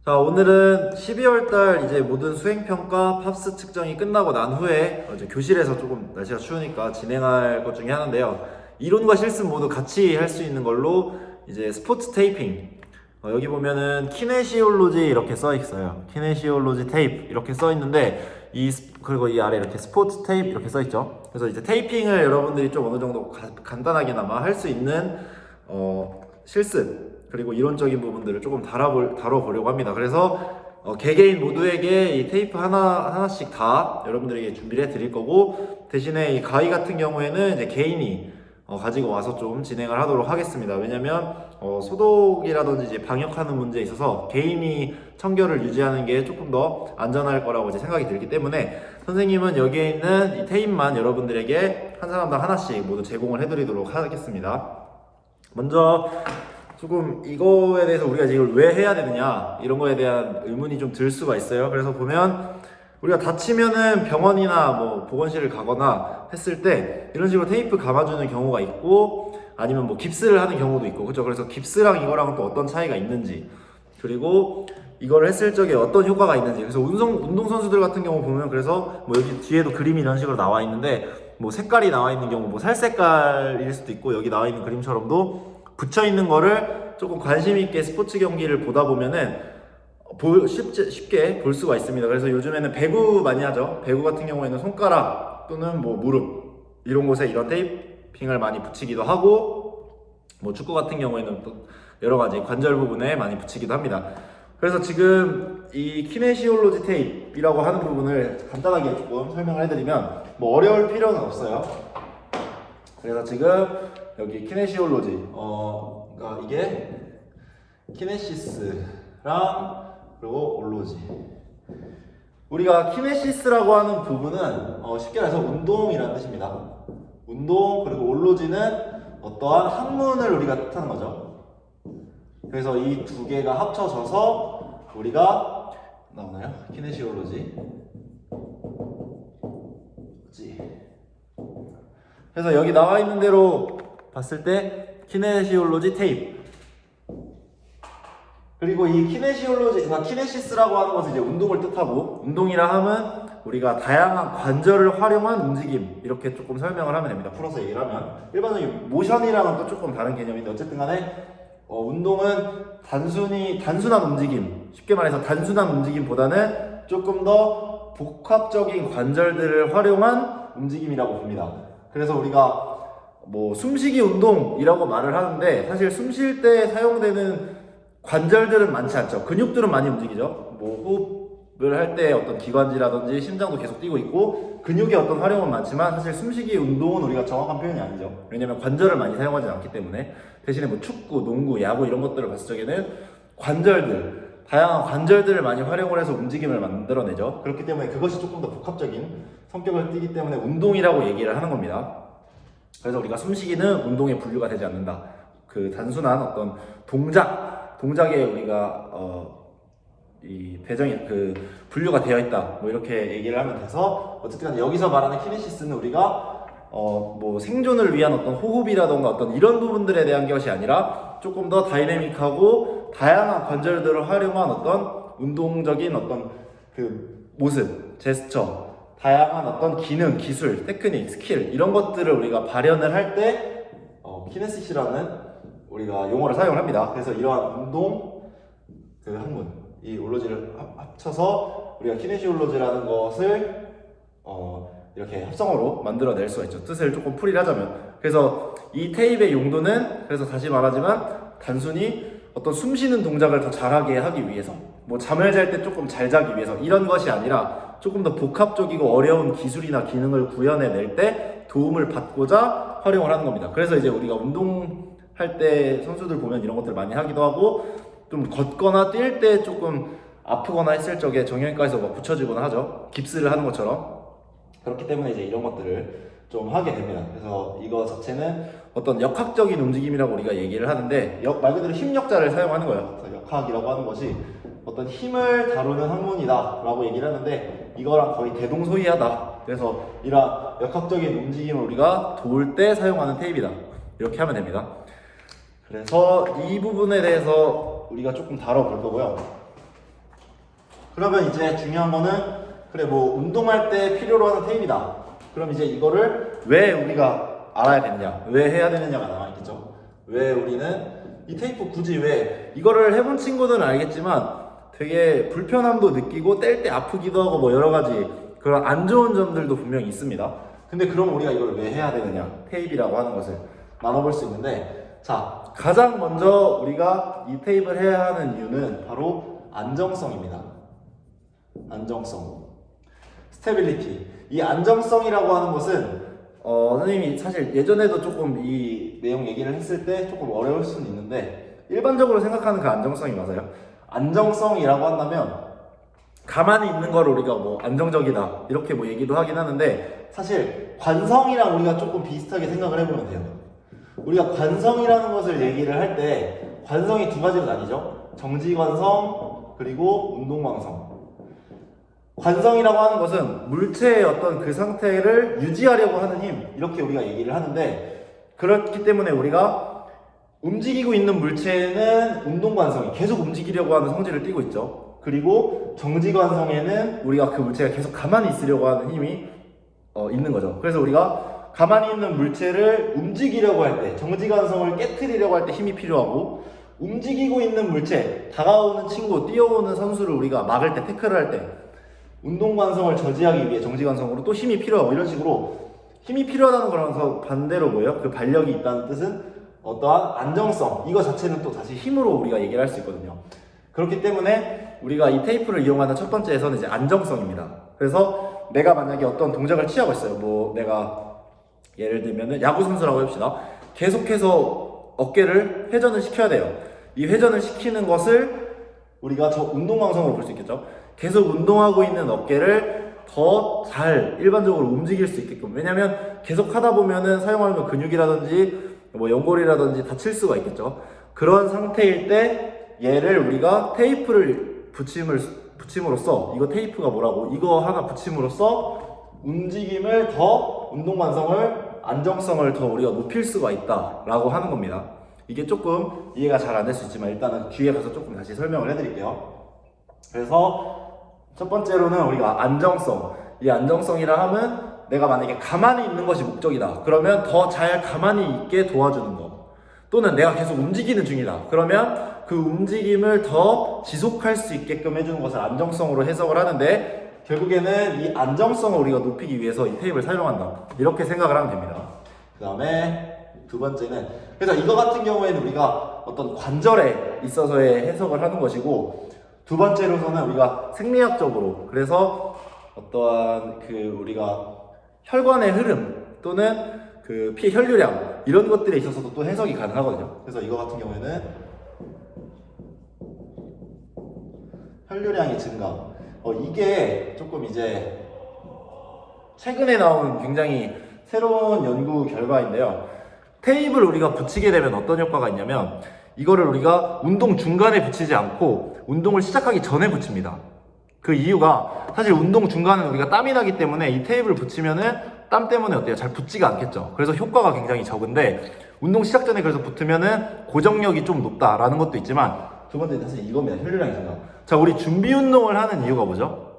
자, 오늘은 12월달 이제 모든 수행평가 팝스 측정이 끝나고 난 후에 이제 교실에서 조금 날씨가 추우니까 진행할 것 중에 하나인데요. 이론과 실습 모두 같이 할 수 있는 걸로 이제 스포츠 테이핑. 여기 보면은 키네시올로지 이렇게 써 있어요. 키네시올로지 테이프 이렇게 써 있는데 그리고 이 아래 이렇게 스포츠 테이프 이렇게 써 있죠. 그래서 이제 테이핑을 여러분들이 좀 어느 정도 간단하게나마 할 수 있는 실습 그리고 이론적인 부분들을 조금 다뤄보려고 합니다. 그래서 개개인 모두에게 이 테이프 하나씩 다 여러분들에게 준비를 해드릴 거고, 대신에 이 가위 같은 경우에는 이제 개인이 가지고 와서 좀 진행을 하도록 하겠습니다. 왜냐면 소독이라든지 이제 방역하는 문제에 있어서 개인이 청결을 유지하는 게 조금 더 안전할 거라고 이제 생각이 들기 때문에 선생님은 여기에 있는 이 테이프만 여러분들에게 한 사람당 하나씩 모두 제공을 해드리도록 하겠습니다. 먼저 조금 이거에 대해서 우리가 이걸 왜 해야 되느냐 이런 거에 대한 의문이 좀 들 수가 있어요. 그래서 보면 우리가 다치면은 병원이나 뭐 보건실을 가거나 했을 때 이런 식으로 테이프 감아주는 경우가 있고, 아니면 뭐 깁스를 하는 경우도 있고, 그렇죠? 그래서 깁스랑 이거랑 또 어떤 차이가 있는지, 그리고 이걸 했을 적에 어떤 효과가 있는지. 그래서 운동선수들 같은 경우 보면, 그래서 뭐 여기 뒤에도 그림이 이런 식으로 나와 있는데 뭐 색깔이 나와 있는 경우, 뭐 살색깔일 수도 있고, 여기 나와 있는 그림처럼도 붙여 있는 거를 조금 관심 있게 스포츠 경기를 보다 보면은 쉽게 볼 수가 있습니다. 그래서 요즘에는 배구 많이 하죠. 배구 같은 경우에는 손가락 또는 뭐 무릎 이런 곳에 이런 테이핑을 많이 붙이기도 하고, 뭐 축구 같은 경우에는 또 여러 가지 관절 부분에 많이 붙이기도 합니다. 그래서 지금 이 키네시올로지 테이프라고 하는 부분을 간단하게 조금 설명을 해드리면, 뭐 어려울 필요는 없어요. 그래서 지금 여기 키네시올로지, 그러니까 이게 키네시스랑 그리고 올로지. 우리가 키네시스라고 하는 부분은 쉽게 말해서 운동이라는 뜻입니다. 운동, 그리고 올로지는 어떠한 학문을 우리가 뜻하는 거죠. 그래서 이 두 개가 합쳐져서 우리가 나오나요? 키네시올로지. 그래서 여기 나와 있는 대로 봤을 때 키네시올로지 테이프. 그리고 이 키네시스라고 하는 것은 이제 운동을 뜻하고, 운동이라 함은 우리가 다양한 관절을 활용한 움직임, 이렇게 조금 설명을 하면 됩니다. 풀어서 얘기를 하면 일반적인 모션이랑은 또 조금 다른 개념인데, 어쨌든 간에 운동은 단순한 움직임, 쉽게 말해서 단순한 움직임보다는 조금 더 복합적인 관절들을 활용한 움직임이라고 봅니다. 그래서 우리가 뭐 숨쉬기 운동이라고 말을 하는데, 사실 숨 쉴 때 사용되는 관절들은 많지 않죠. 근육들은 많이 움직이죠. 뭐 호흡을 할 때 어떤 기관지라든지 심장도 계속 뛰고 있고, 근육의 어떤 활용은 많지만 사실 숨쉬기 운동은 우리가 정확한 표현이 아니죠. 왜냐면 관절을 많이 사용하지 않기 때문에. 대신에 뭐 축구, 농구, 야구 이런 것들을 봤을 적에는 다양한 관절들을 많이 활용을 해서 움직임을 만들어내죠. 그렇기 때문에 그것이 조금 더 복합적인 성격을 띠기 때문에 운동이라고 얘기를 하는 겁니다. 그래서 우리가 숨쉬기는 운동에 분류가 되지 않는다. 그 단순한 어떤 동작에 우리가 이 배정이 분류가 되어 있다, 뭐 이렇게 얘기를 하면 돼서, 어쨌든 여기서 말하는 키네시스는 우리가 뭐 생존을 위한 어떤 호흡이라던가 어떤 이런 부분들에 대한 것이 아니라 조금 더 다이내믹하고 다양한 관절들을 활용한 어떤 운동적인 어떤 그 모습, 제스처, 다양한 어떤 기능, 기술, 테크닉, 스킬 이런 것들을 우리가 발현을 할 때 키네시스라는 우리가 용어를 사용을 합니다. 그래서 이러한 운동 학문, 이 올로지를 합쳐서 우리가 키네시올로지라는 것을 이렇게 합성어로 만들어낼 수가 있죠. 뜻을 조금 풀이를 하자면. 그래서 이 테이프의 용도는, 그래서 다시 말하지만 단순히 어떤 숨쉬는 동작을 더 잘하게 하기 위해서, 뭐 잠을 잘 때 조금 잘 자기 위해서 이런 것이 아니라 조금 더 복합적이고 어려운 기술이나 기능을 구현해낼 때 도움을 받고자 활용을 하는 겁니다. 그래서 이제 우리가 운동할 때 선수들 보면 이런 것들 많이 하기도 하고, 좀 걷거나 뛸 때 조금 아프거나 했을 적에 정형외과에서 막 붙여주거나 하죠. 깁스를 하는 것처럼. 그렇기 때문에 이제 이런 것들을 좀 하게 됩니다. 그래서 이거 자체는 어떤 역학적인 움직임이라고 우리가 얘기를 하는데, 말 그대로 힘력자를 사용하는 거예요. 그래서 역학이라고 하는 것이 어떤 힘을 다루는 학문이다 라고 얘기를 하는데, 이거랑 거의 대동소이하다. 그래서 이런 역학적인 움직임을 우리가 도울 때 사용하는 테이프이다, 이렇게 하면 됩니다. 그래서 이 부분에 대해서 우리가 조금 다뤄볼 거고요. 그러면 이제 중요한 거는 그래 뭐 운동할 때 필요로 하는 테이프이다. 그럼 이제 이거를 왜 우리가 알아야 되느냐, 왜 해야 되느냐가 남아있겠죠. 왜 우리는 이 테이프 굳이 왜 이거를 해본 친구들은 알겠지만 되게 불편함도 느끼고 뗄 때 아프기도 하고 뭐 여러 가지 그런 안 좋은 점들도 분명히 있습니다. 근데 그럼 우리가 이걸 왜 해야 되느냐, 테이프라고 하는 것을 나눠볼 수 있는데, 자 가장 먼저 우리가 이 테이프를 해야 하는 이유는 바로 안정성입니다. 안정성, 스테빌리티. 이 안정성이라고 하는 것은 선생님이 사실 예전에도 조금 이 내용 얘기를 했을 때 조금 어려울 수는 있는데 일반적으로 생각하는 그 안정성이 맞아요. 안정성이라고 한다면 가만히 있는 걸 우리가 뭐 안정적이다 이렇게 뭐 얘기도 하긴 하는데, 사실 관성이랑 우리가 조금 비슷하게 생각을 해보면 돼요. 우리가 관성이라는 것을 얘기를 할 때 관성이 두 가지로 나뉘죠. 정지관성 그리고 운동관성. 관성이라고 하는 것은 물체의 어떤 그 상태를 유지하려고 하는 힘, 이렇게 우리가 얘기를 하는데, 그렇기 때문에 우리가 움직이고 있는 물체는 운동관성이 계속 움직이려고 하는 성질을 띠고 있죠. 그리고 정지관성에는 우리가 그 물체가 계속 가만히 있으려고 하는 힘이 있는 거죠. 그래서 우리가 가만히 있는 물체를 움직이려고 할 때, 정지관성을 깨트리려고 할 때 힘이 필요하고, 움직이고 있는 물체, 다가오는 친구, 뛰어오는 선수를 우리가 막을 때, 태클을 할 때 운동관성을 저지하기 위해 정지관성으로 또 힘이 필요하고, 이런 식으로 힘이 필요하다는 거라서 반대로 뭐예요? 그 반력이 있다는 뜻은 어떠한 안정성, 이거 자체는 또 다시 힘으로 우리가 얘기를 할 수 있거든요. 그렇기 때문에 우리가 이 테이프를 이용하는 첫 번째에서는 이제 안정성입니다. 그래서 내가 만약에 어떤 동작을 취하고 있어요. 뭐 내가 예를 들면은 야구 선수라고 해봅시다. 계속해서 어깨를 회전을 시켜야 돼요. 이 회전을 시키는 것을 우리가 저 운동광성으로 볼 수 있겠죠. 계속 운동하고 있는 어깨를 더 잘 일반적으로 움직일 수 있게끔. 왜냐면 계속 하다 보면은 사용하는 근육이라든지 뭐 연골이라든지 다칠 수가 있겠죠. 그런 상태일 때 얘를 우리가 테이프를 붙임으로써, 이거 테이프가 뭐라고, 이거 하나 붙임으로써 움직임을 더, 운동관성을, 안정성을 더 우리가 높일 수가 있다라고 하는 겁니다. 이게 조금 이해가 잘 안 될 수 있지만 일단은 뒤에 가서 조금 다시 설명을 해드릴게요. 그래서 첫 번째로는 우리가 안정성, 이 안정성이라 하면 내가 만약에 가만히 있는 것이 목적이다. 그러면 더 잘 가만히 있게 도와주는 거. 또는 내가 계속 움직이는 중이다. 그러면 그 움직임을 더 지속할 수 있게끔 해주는 것을 안정성으로 해석을 하는데, 결국에는 이 안정성을 우리가 높이기 위해서 이 테이프를 사용한다. 이렇게 생각을 하면 됩니다. 그 다음에 두 번째는, 그래서 이거 같은 경우에는 우리가 어떤 관절에 있어서의 해석을 하는 것이고, 두 번째로서는 우리가 생리학적으로, 그래서 어떠한 그 우리가 혈관의 흐름 또는 그 피의 혈류량, 이런 것들에 있어서도 또 해석이 가능하거든요. 그래서 이거 같은 경우에는 혈류량의 증가, 이게 조금 이제 최근에 나온 굉장히 새로운 연구 결과인데요. 테이프를 우리가 붙이게 되면 어떤 효과가 있냐면, 이거를 우리가 운동 중간에 붙이지 않고 운동을 시작하기 전에 붙입니다. 그 이유가, 사실 운동 중간에 우리가 땀이 나기 때문에 이 테이프를 붙이면은 땀 때문에 어때요? 잘 붙지가 않겠죠. 그래서 효과가 굉장히 적은데, 운동 시작 전에 그래서 붙으면은 고정력이 좀 높다라는 것도 있지만, 두 번째 사실 이겁니다. 혈류량 증가. 자, 우리 준비 운동을 하는 이유가 뭐죠?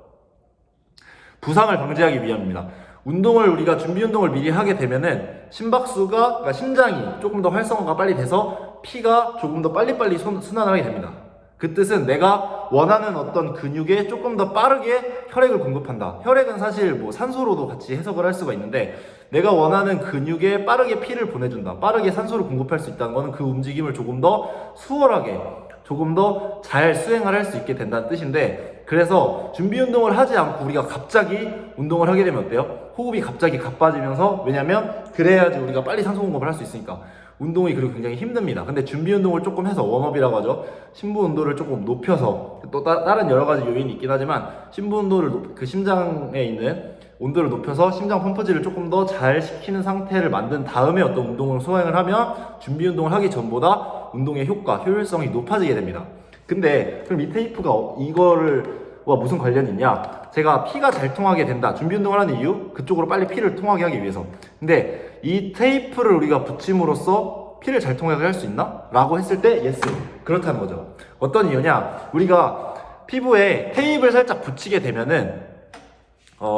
부상을 방지하기 위함입니다. 운동을 우리가 준비 운동을 미리 하게 되면은 심박수가, 그러니까 심장이 조금 더 활성화가 빨리 돼서 피가 조금 더 빨리빨리 순환하게 됩니다. 그 뜻은 내가 원하는 어떤 근육에 조금 더 빠르게 혈액을 공급한다. 혈액은 사실 뭐 산소로도 같이 해석을 할 수가 있는데, 내가 원하는 근육에 빠르게 피를 보내준다. 빠르게 산소를 공급할 수 있다는 것은 그 움직임을 조금 더 수월하게, 조금 더 잘 수행을 할 수 있게 된다는 뜻인데, 그래서 준비 운동을 하지 않고 우리가 갑자기 운동을 하게 되면 어때요? 호흡이 갑자기 가빠지면서, 왜냐면 그래야지 우리가 빨리 산소 공급을 할 수 있으니까. 운동이 그리고 굉장히 힘듭니다. 근데 준비 운동을 조금 해서, 웜업이라고 하죠. 심부 온도를 조금 높여서, 또 다른 여러 가지 요인이 있긴 하지만 심부 온도를 그 심장에 있는 온도를 높여서 심장 펌프질을 조금 더 잘 시키는 상태를 만든 다음에 어떤 운동을 수행을 하면 준비 운동을 하기 전보다 운동의 효과, 효율성이 높아지게 됩니다. 근데 그럼 이 테이프가 이거와 무슨 관련이 있냐? 제가 피가 잘 통하게 된다, 준비 운동을 하는 이유, 그쪽으로 빨리 피를 통하게 하기 위해서. 근데 이 테이프를 우리가 붙임으로써 피를 잘 통하게 할 수 있나? 라고 했을 때 예스, 그렇다는 거죠. 어떤 이유냐? 우리가 피부에 테이프를 살짝 붙이게 되면은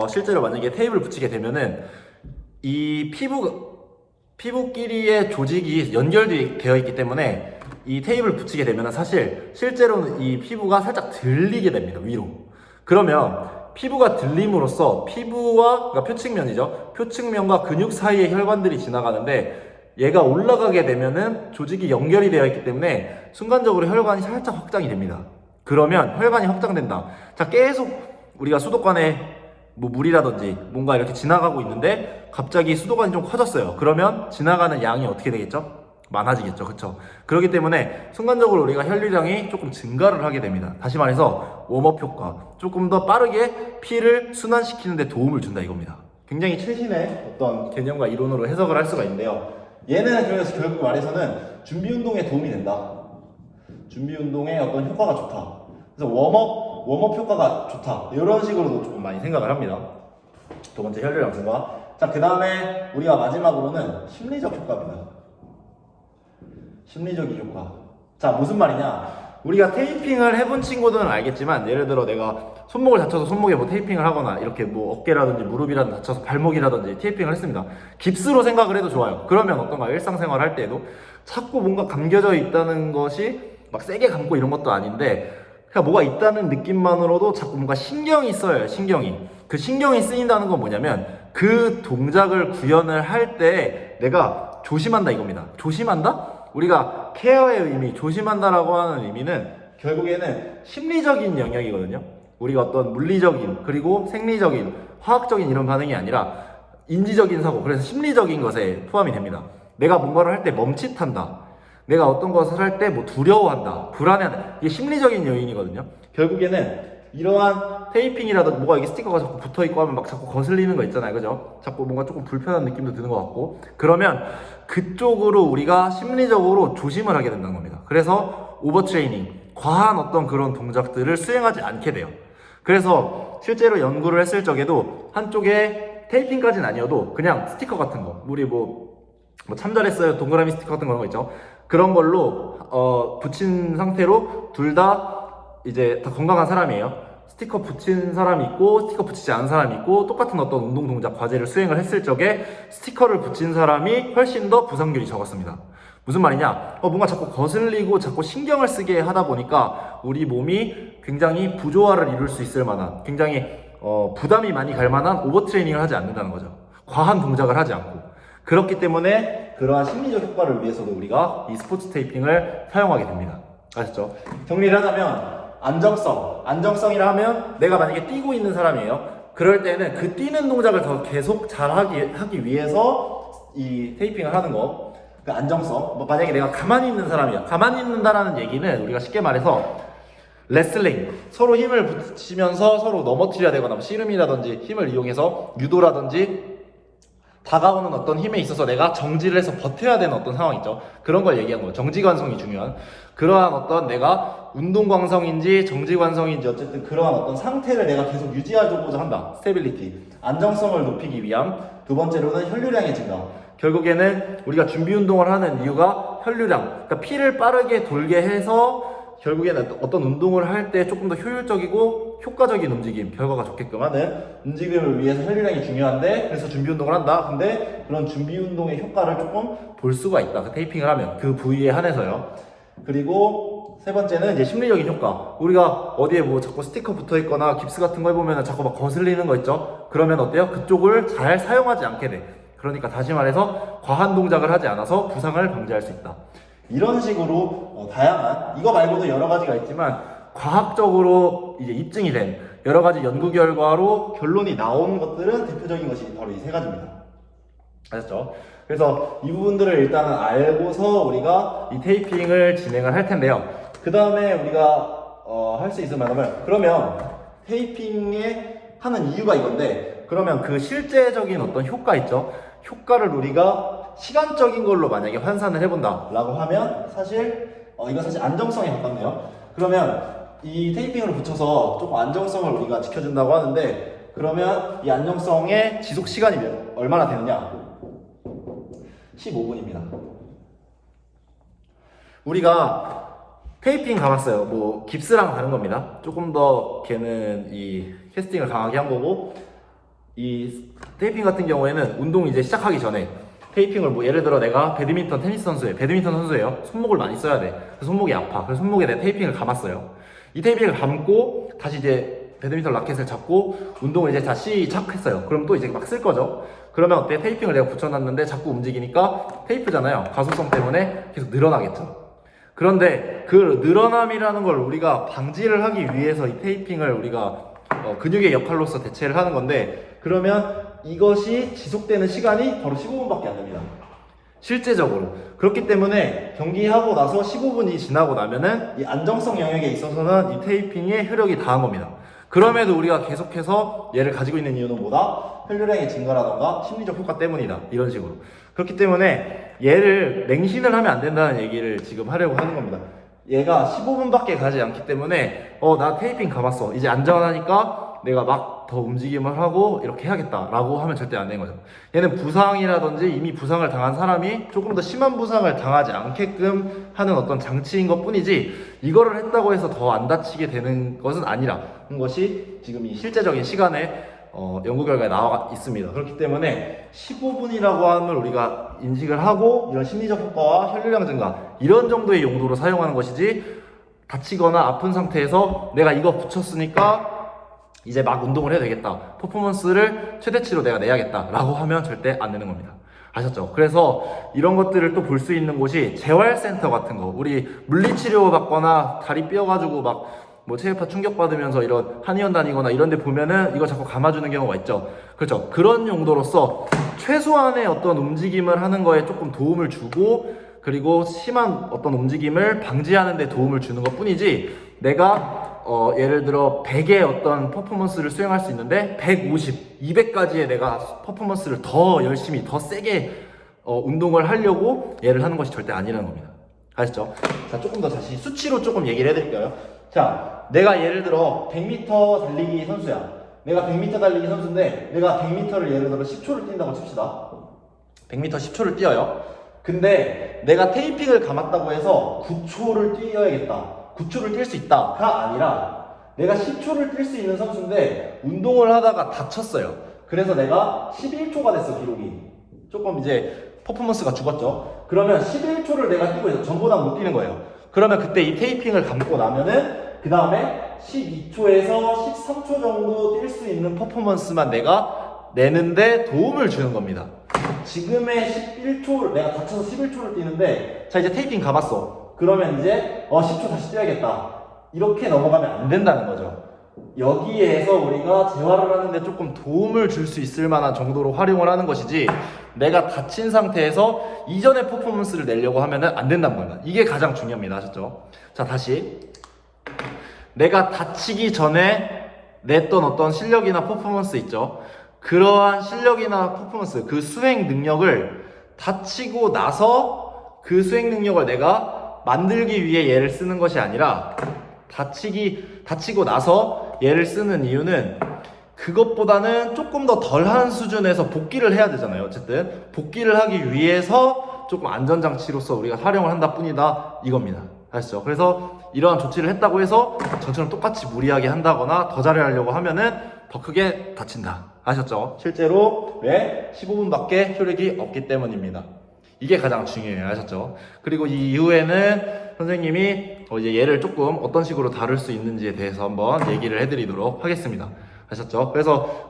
실제로 만약에 테이프를 붙이게 되면은 이 피부끼리의 조직이 연결되어 있기 때문에 이 테이프를 붙이게 되면은 사실 실제로는 이 피부가 살짝 들리게 됩니다. 위로. 그러면 피부가 들림으로써 피부와, 그러니까 표층면이죠. 표층면과 근육 사이에 혈관들이 지나가는데 얘가 올라가게 되면은 조직이 연결이 되어 있기 때문에 순간적으로 혈관이 살짝 확장이 됩니다. 그러면 혈관이 확장된다. 자, 계속 우리가 수도관에 뭐 물이라든지 뭔가 이렇게 지나가고 있는데 갑자기 수도관이 좀 커졌어요. 그러면 지나가는 양이 어떻게 되겠죠? 많아지겠죠. 그쵸? 그렇기 때문에 순간적으로 우리가 혈류량이 조금 증가를 하게 됩니다. 다시 말해서 웜업 효과, 조금 더 빠르게 피를 순환시키는 데 도움을 준다 이겁니다. 굉장히 최신의 어떤 개념과 이론으로 해석을 할 수가 있는데요. 얘는 그래서 결국 말해서는 준비 운동에 도움이 된다. 준비 운동에 어떤 효과가 좋다. 그래서 웜업 효과가 좋다. 이런 식으로도 조금 많이 생각을 합니다. 두 번째 혈류량 증가. 자, 그 다음에 우리가 마지막으로는 심리적 효과입니다. 심리적인 효과. 자, 무슨 말이냐? 우리가 테이핑을 해본 친구들은 알겠지만, 예를 들어 내가 손목을 다쳐서 손목에 뭐 테이핑을 하거나 이렇게 뭐 어깨라든지 무릎이라든지 다쳐서 발목이라든지 테이핑을 했습니다. 깁스로 생각을 해도 좋아요. 그러면 어떤가? 일상생활 할 때도 자꾸 뭔가 감겨져 있다는 것이 막 세게 감고 이런 것도 아닌데 그냥 뭐가 있다는 느낌만으로도 자꾸 뭔가 신경이 써요. 신경이. 그 신경이 쓰인다는 건 뭐냐면 그 동작을 구현을 할 때 내가 조심한다 이겁니다. 조심한다? 우리가 케어의 의미, 조심한다라고 하는 의미는 결국에는 심리적인 영역이거든요. 우리가 어떤 물리적인 그리고 생리적인 화학적인 이런 반응이 아니라 인지적인 사고, 그래서 심리적인 것에 포함이 됩니다. 내가 뭔가를 할 때 멈칫한다, 내가 어떤 것을 할 때 뭐 두려워한다, 불안해한다, 이게 심리적인 요인이거든요. 결국에는 이러한 테이핑이라든지 뭐가 이게 스티커가 자꾸 붙어있고 하면 막 자꾸 거슬리는 거 있잖아요. 그죠? 자꾸 뭔가 조금 불편한 느낌도 드는 것 같고, 그러면 그쪽으로 우리가 심리적으로 조심을 하게 된다는 겁니다. 그래서 오버트레이닝, 과한 어떤 그런 동작들을 수행하지 않게 돼요. 그래서 실제로 연구를 했을 적에도 한쪽에 테이핑까지는 아니어도 그냥 스티커 같은 거, 우리 뭐 참잘했어요 동그라미 스티커 같은 거 있죠? 그런 걸로 붙인 상태로 둘 다 이제 다 건강한 사람이에요. 스티커 붙인 사람이 있고 스티커 붙이지 않은 사람이 있고 똑같은 어떤 운동 동작 과제를 수행을 했을 적에 스티커를 붙인 사람이 훨씬 더 부상률이 적었습니다. 무슨 말이냐? 뭔가 자꾸 거슬리고 자꾸 신경을 쓰게 하다 보니까 우리 몸이 굉장히 부조화를 이룰 수 있을 만한, 굉장히 부담이 많이 갈 만한 오버트레이닝을 하지 않는다는 거죠. 과한 동작을 하지 않고. 그렇기 때문에 그러한 심리적 효과를 위해서도 우리가 이 스포츠 테이핑을 사용하게 됩니다. 아셨죠? 정리를 하자면 안정성이라 하면 내가 만약에 뛰고 있는 사람이에요. 그럴 때는 그 뛰는 동작을 더 계속 잘 하기 위해서 이 테이핑을 하는 거. 그 안정성. 만약에 내가 가만히 있는 사람이야. 가만히 있는다라는 얘기는 우리가 쉽게 말해서 레슬링, 서로 힘을 붙이면서 서로 넘어뜨려야 되거나 씨름이라든지 힘을 이용해서 유도라든지 다가오는 어떤 힘에 있어서 내가 정지를 해서 버텨야 되는 어떤 상황 있죠. 그런 걸 얘기한 거예요. 정지관성이 중요한. 그러한 어떤 내가 운동관성인지 정지관성인지 어쨌든 그러한 어떤 상태를 내가 계속 유지하고자 한다. 스테빌리티. 안정성을 높이기 위함. 두 번째로는 혈류량의 증가. 결국에는 우리가 준비 운동을 하는 이유가 혈류량. 그러니까 피를 빠르게 돌게 해서 결국에는 어떤 운동을 할 때 조금 더 효율적이고 효과적인 움직임, 결과가 좋게끔 하는 움직임을 위해서 혈류량이 중요한데, 그래서 준비 운동을 한다. 근데 그런 준비 운동의 효과를 조금 볼 수가 있다. 그 테이핑을 하면 그 부위에 한해서요. 그리고 세 번째는 이제 심리적인 효과. 우리가 어디에 뭐 자꾸 스티커 붙어 있거나 깁스 같은 거 해보면 자꾸 막 거슬리는 거 있죠. 그러면 어때요? 그쪽을 잘 사용하지 않게 돼. 그러니까 다시 말해서 과한 동작을 하지 않아서 부상을 방지할 수 있다. 이런 식으로 다양한, 이거 말고도 여러 가지가 있지만 과학적으로 이제 입증이 된 여러 가지 연구 결과로 결론이 나온 것들은 대표적인 것이 바로 이 세 가지입니다. 아셨죠? 그래서 이 부분들을 일단은 알고서 우리가 이 테이핑을 진행을 할 텐데요. 그 다음에 우리가 할 수 있을 만하면, 그러면 테이핑에 하는 이유가 이건데, 그러면 그 실제적인 어떤 효과 있죠? 효과를 우리가 시간적인 걸로 만약에 환산을 해본다 라고 하면 사실 이건 사실 안정성에 가깝네요. 그러면 이 테이핑을 붙여서 조금 안정성을 우리가 지켜준다고 하는데, 그러면 이 안정성의 지속 시간이 얼마나 되느냐? 15분입니다. 우리가 테이핑 감았어요. 뭐 깁스랑 다른 겁니다. 조금 더 걔는 이 캐스팅을 강하게 한 거고, 이 테이핑 같은 경우에는 운동 이제 시작하기 전에 테이핑을 뭐 예를 들어 내가 테니스 선수예요. 배드민턴 선수예요. 손목을 많이 써야 돼. 그래서 손목이 아파. 그래서 손목에 내가 테이핑을 감았어요. 이 테이핑을 감고 다시 이제 배드민턴 라켓을 잡고 운동을 이제 다시 시작했어요. 그럼 또 이제 막 쓸 거죠. 그러면 어때? 테이핑을 내가 붙여놨는데 자꾸 움직이니까 테이프잖아요. 가소성 때문에 계속 늘어나겠죠. 그런데 그 늘어남이라는 걸 우리가 방지를 하기 위해서 이 테이핑을 우리가 근육의 역할로서 대체를 하는 건데, 그러면 이것이 지속되는 시간이 바로 15분밖에 안 됩니다. 실제적으로. 그렇기 때문에 경기하고 나서 15분이 지나고 나면은 이 안정성 영역에 있어서는 이 테이핑의 효력이 다한 겁니다. 그럼에도 우리가 계속해서 얘를 가지고 있는 이유는 뭐다? 혈류량의 증가라던가 심리적 효과 때문이다. 이런 식으로. 그렇기 때문에 얘를 맹신을 하면 안 된다는 얘기를 지금 하려고 하는 겁니다. 얘가 15분밖에 가지 않기 때문에 나 테이핑 감았어. 이제 안전하니까 내가 막 더 움직임을 하고 이렇게 해야겠다 라고 하면 절대 안 되는 거죠. 얘는 부상이라든지 이미 부상을 당한 사람이 조금 더 심한 부상을 당하지 않게끔 하는 어떤 장치인 것 뿐이지, 이거를 했다고 해서 더 안 다치게 되는 것은 아니라는 것이 지금 이 실제적인 시간에 연구 결과에 나와 있습니다. 그렇기 때문에 15분이라고 함을 우리가 인식을 하고 이런 심리적 효과와 혈류량 증가 이런 정도의 용도로 사용하는 것이지, 다치거나 아픈 상태에서 내가 이거 붙였으니까 이제 막 운동을 해야 되겠다, 퍼포먼스를 최대치로 내가 내야겠다 라고 하면 절대 안 되는 겁니다. 아셨죠? 그래서 이런 것들을 또 볼 수 있는 곳이 재활센터 같은 거, 우리 물리치료 받거나 다리 삐어가지고 막 뭐 체육파 충격받으면서 이런 한의원 다니거나 이런 데 보면은 이거 자꾸 감아주는 경우가 있죠. 그렇죠? 그런 용도로서 최소한의 어떤 움직임을 하는 거에 조금 도움을 주고, 그리고 심한 어떤 움직임을 방지하는 데 도움을 주는 것 뿐이지, 내가 예를 들어 100의 어떤 퍼포먼스를 수행할 수 있는데 150, 200까지의 내가 퍼포먼스를 더 열심히 더 세게 운동을 하려고 얘를 하는 것이 절대 아니라는 겁니다. 아시죠? 자, 조금 더 다시 수치로 조금 얘기를 해드릴까요? 자, 내가 예를 들어 100m 달리기 선수야. 내가 100m 달리기 선수인데 내가 100m를 예를 들어 10초를 뛴다고 칩시다. 100m 10초를 뛰어요. 근데 내가 테이핑을 감았다고 해서 9초를 뛰어야겠다, 9초를 뛸 수 있다가 아니라, 내가 10초를 뛸 수 있는 선수인데 운동을 하다가 다쳤어요. 그래서 내가 11초가 됐어, 기록이. 조금 이제 퍼포먼스가 죽었죠. 그러면 11초를 내가 뛰고 있어. 전보다 못 뛰는 거예요. 그러면 그때 이 테이핑을 감고 나면은 그 다음에 12초에서 13초 정도 뛸 수 있는 퍼포먼스만 내가 내는데 도움을 주는 겁니다. 지금의 11초, 내가 다쳐서 11초를 뛰는데, 자, 이제 테이핑 감았어. 그러면 이제 10초 다시 뛰어야겠다, 이렇게 넘어가면 안 된다는 거죠. 여기에서 우리가 재활을 하는데 조금 도움을 줄 수 있을 만한 정도로 활용을 하는 것이지, 내가 다친 상태에서 이전의 퍼포먼스를 내려고 하면은 안 된다는 겁니다. 이게 가장 중요합니다. 아셨죠? 자, 다시. 내가 다치기 전에 냈던 어떤 실력이나 퍼포먼스 있죠? 그러한 실력이나 퍼포먼스, 그 수행 능력을 다치고 나서 그 수행 능력을 내가 만들기 위해 얘를 쓰는 것이 아니라, 다치고 나서 얘를 쓰는 이유는 그것보다는 조금 더 덜한 수준에서 복귀를 해야 되잖아요. 어쨌든 복귀를 하기 위해서 조금 안전장치로서 우리가 활용을 한다 뿐이다, 이겁니다. 아시죠? 그래서 이러한 조치를 했다고 해서 전처럼 똑같이 무리하게 한다거나 더 잘하려고 하면은 더 크게 다친다. 아셨죠? 실제로 왜? 15분밖에 효력이 없기 때문입니다. 이게 가장 중요해요. 아셨죠? 그리고 이 이후에는 선생님이 이제 얘를 조금 어떤 식으로 다룰 수 있는지에 대해서 한번 얘기를 해드리도록 하겠습니다. 아셨죠? 그래서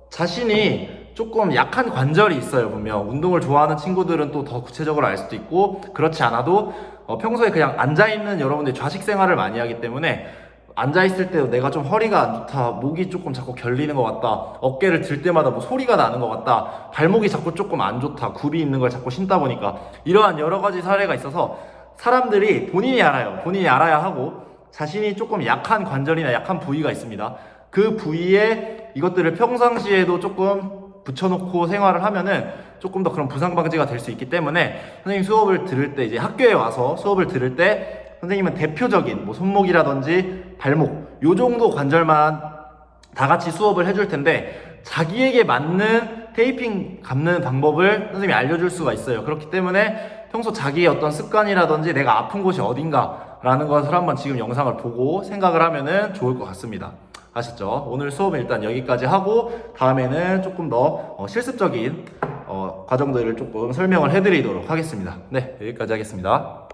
자신이 조금 약한 관절이 있어요. 보면 운동을 좋아하는 친구들은 또 더 구체적으로 알 수도 있고, 그렇지 않아도 평소에 그냥 앉아있는 여러분들이 좌식 생활을 많이 하기 때문에 앉아있을 때 내가 좀 허리가 안 좋다, 목이 조금 자꾸 결리는 것 같다, 어깨를 들 때마다 뭐 소리가 나는 것 같다, 발목이 자꾸 조금 안 좋다, 굽이 있는 걸 자꾸 신다 보니까, 이러한 여러 가지 사례가 있어서 사람들이 본인이 알아야 하고, 자신이 조금 약한 관절이나 약한 부위가 있습니다. 그 부위에 이것들을 평상시에도 조금 붙여놓고 생활을 하면은 조금 더 그런 부상 방지가 될 수 있기 때문에, 선생님 수업을 들을 때, 이제 학교에 와서 수업을 들을 때 선생님은 대표적인 뭐 손목이라든지 발목, 요 정도 관절만 다 같이 수업을 해줄 텐데, 자기에게 맞는 테이핑 감는 방법을 선생님이 알려줄 수가 있어요. 그렇기 때문에 평소 자기의 어떤 습관이라든지 내가 아픈 곳이 어딘가, 라는 것을 한번 지금 영상을 보고 생각을 하면은 좋을 것 같습니다. 아셨죠? 오늘 수업은 일단 여기까지 하고 다음에는 조금 더 실습적인 과정들을 조금 설명을 해드리도록 하겠습니다. 네, 여기까지 하겠습니다.